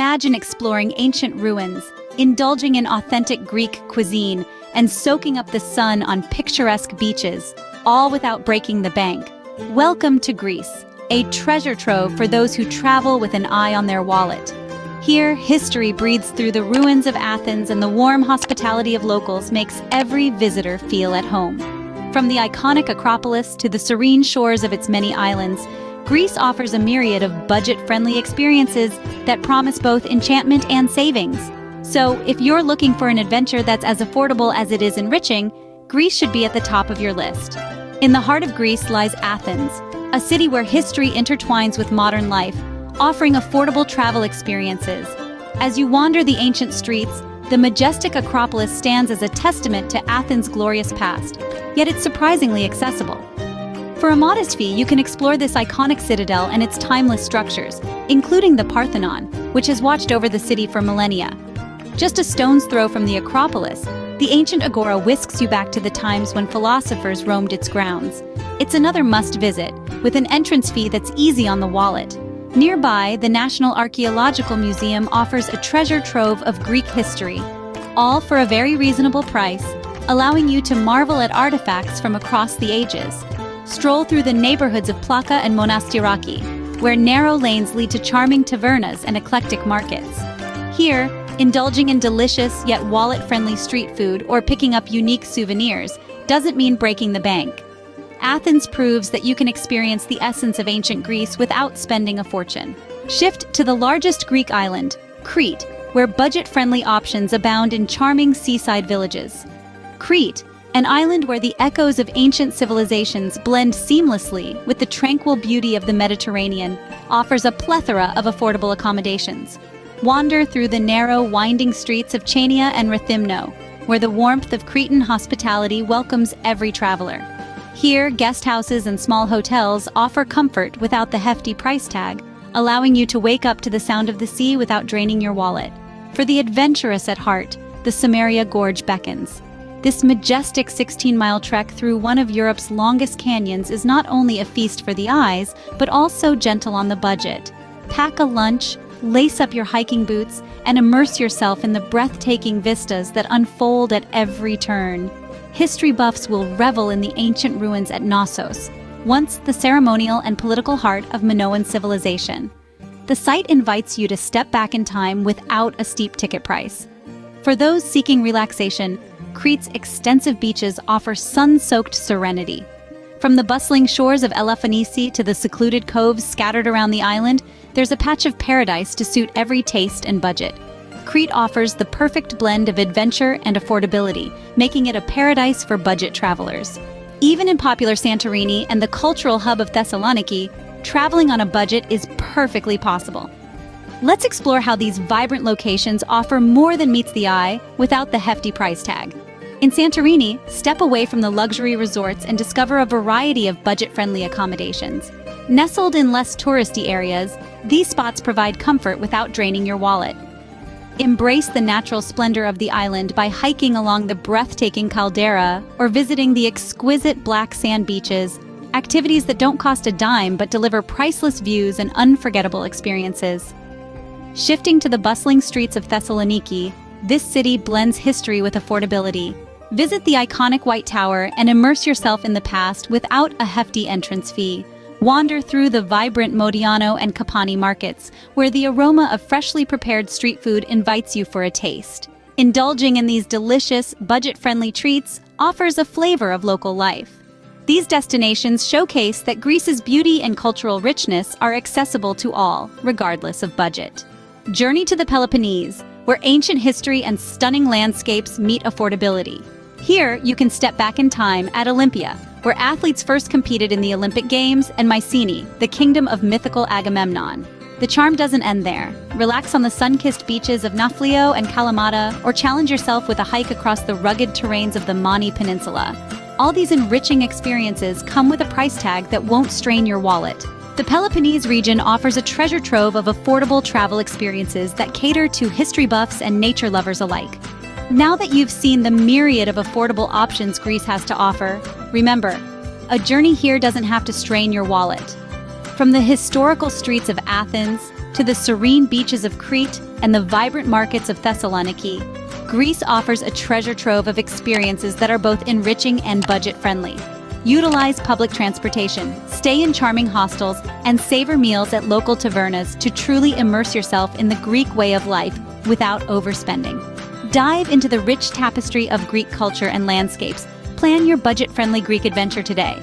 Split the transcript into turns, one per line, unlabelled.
Imagine exploring ancient ruins, indulging in authentic Greek cuisine, and soaking up the sun on picturesque beaches, all without breaking the bank. Welcome to Greece, a treasure trove for those who travel with an eye on their wallet. Here, history breathes through the ruins of Athens, and the warm hospitality of locals makes every visitor feel at home. From the iconic Acropolis to the serene shores of its many islands, Greece offers a myriad of budget-friendly experiences that promise both enchantment and savings. So, if you're looking for an adventure that's as affordable as it is enriching, Greece should be at the top of your list. In the heart of Greece lies Athens, a city where history intertwines with modern life, offering affordable travel experiences. As you wander the ancient streets, the majestic Acropolis stands as a testament to Athens' glorious past, yet it's surprisingly accessible. For a modest fee, you can explore this iconic citadel and its timeless structures, including the Parthenon, which has watched over the city for millennia. Just a stone's throw from the Acropolis, the ancient agora whisks you back to the times when philosophers roamed its grounds. It's another must-visit, with an entrance fee that's easy on the wallet. Nearby, the National Archaeological Museum offers a treasure trove of Greek history, all for a very reasonable price, allowing you to marvel at artifacts from across the ages. Stroll through the neighborhoods of Plaka and Monastiraki, where narrow lanes lead to charming tavernas and eclectic markets. Here, indulging in delicious yet wallet-friendly street food or picking up unique souvenirs doesn't mean breaking the bank. Athens proves that you can experience the essence of ancient Greece without spending a fortune. Shift to the largest Greek island, Crete, where budget-friendly options abound in charming seaside villages. Crete, an island where the echoes of ancient civilizations blend seamlessly with the tranquil beauty of the Mediterranean, offers a plethora of affordable accommodations. Wander through the narrow, winding streets of Chania and Rethymno, where the warmth of Cretan hospitality welcomes every traveler. Here, guest houses and small hotels offer comfort without the hefty price tag, allowing you to wake up to the sound of the sea without draining your wallet. For the adventurous at heart, the Samaria Gorge beckons. This majestic 16-mile trek through one of Europe's longest canyons is not only a feast for the eyes, but also gentle on the budget. Pack a lunch, lace up your hiking boots, and immerse yourself in the breathtaking vistas that unfold at every turn. History buffs will revel in the ancient ruins at Knossos, once the ceremonial and political heart of Minoan civilization. The site invites you to step back in time without a steep ticket price. For those seeking relaxation, Crete's extensive beaches offer sun-soaked serenity. From the bustling shores of Elafonisi to the secluded coves scattered around the island, there's a patch of paradise to suit every taste and budget. Crete offers the perfect blend of adventure and affordability, making it a paradise for budget travelers. Even in popular Santorini and the cultural hub of Thessaloniki, traveling on a budget is perfectly possible. Let's explore how these vibrant locations offer more than meets the eye without the hefty price tag. In Santorini, step away from the luxury resorts and discover a variety of budget-friendly accommodations. Nestled in less touristy areas, these spots provide comfort without draining your wallet. Embrace the natural splendor of the island by hiking along the breathtaking caldera or visiting the exquisite black sand beaches, activities that don't cost a dime but deliver priceless views and unforgettable experiences. Shifting to the bustling streets of Thessaloniki, this city blends history with affordability. Visit the iconic White Tower and immerse yourself in the past without a hefty entrance fee. Wander through the vibrant Modiano and Kapani markets, where the aroma of freshly prepared street food invites you for a taste. Indulging in these delicious, budget-friendly treats offers a flavor of local life. These destinations showcase that Greece's beauty and cultural richness are accessible to all, regardless of budget. Journey to the Peloponnese, where ancient history and stunning landscapes meet affordability. Here, you can step back in time at Olympia, where athletes first competed in the Olympic Games, and Mycenae, the kingdom of mythical Agamemnon. The charm doesn't end there. Relax on the sun-kissed beaches of Nafplio and Kalamata, or challenge yourself with a hike across the rugged terrains of the Mani Peninsula. All these enriching experiences come with a price tag that won't strain your wallet. The Peloponnese region offers a treasure trove of affordable travel experiences that cater to history buffs and nature lovers alike. Now that you've seen the myriad of affordable options Greece has to offer, remember, a journey here doesn't have to strain your wallet. From the historical streets of Athens to the serene beaches of Crete and the vibrant markets of Thessaloniki, Greece offers a treasure trove of experiences that are both enriching and budget-friendly. Utilize public transportation, stay in charming hostels, and savor meals at local tavernas to truly immerse yourself in the Greek way of life without overspending. Dive into the rich tapestry of Greek culture and landscapes. Plan your budget-friendly Greek adventure today.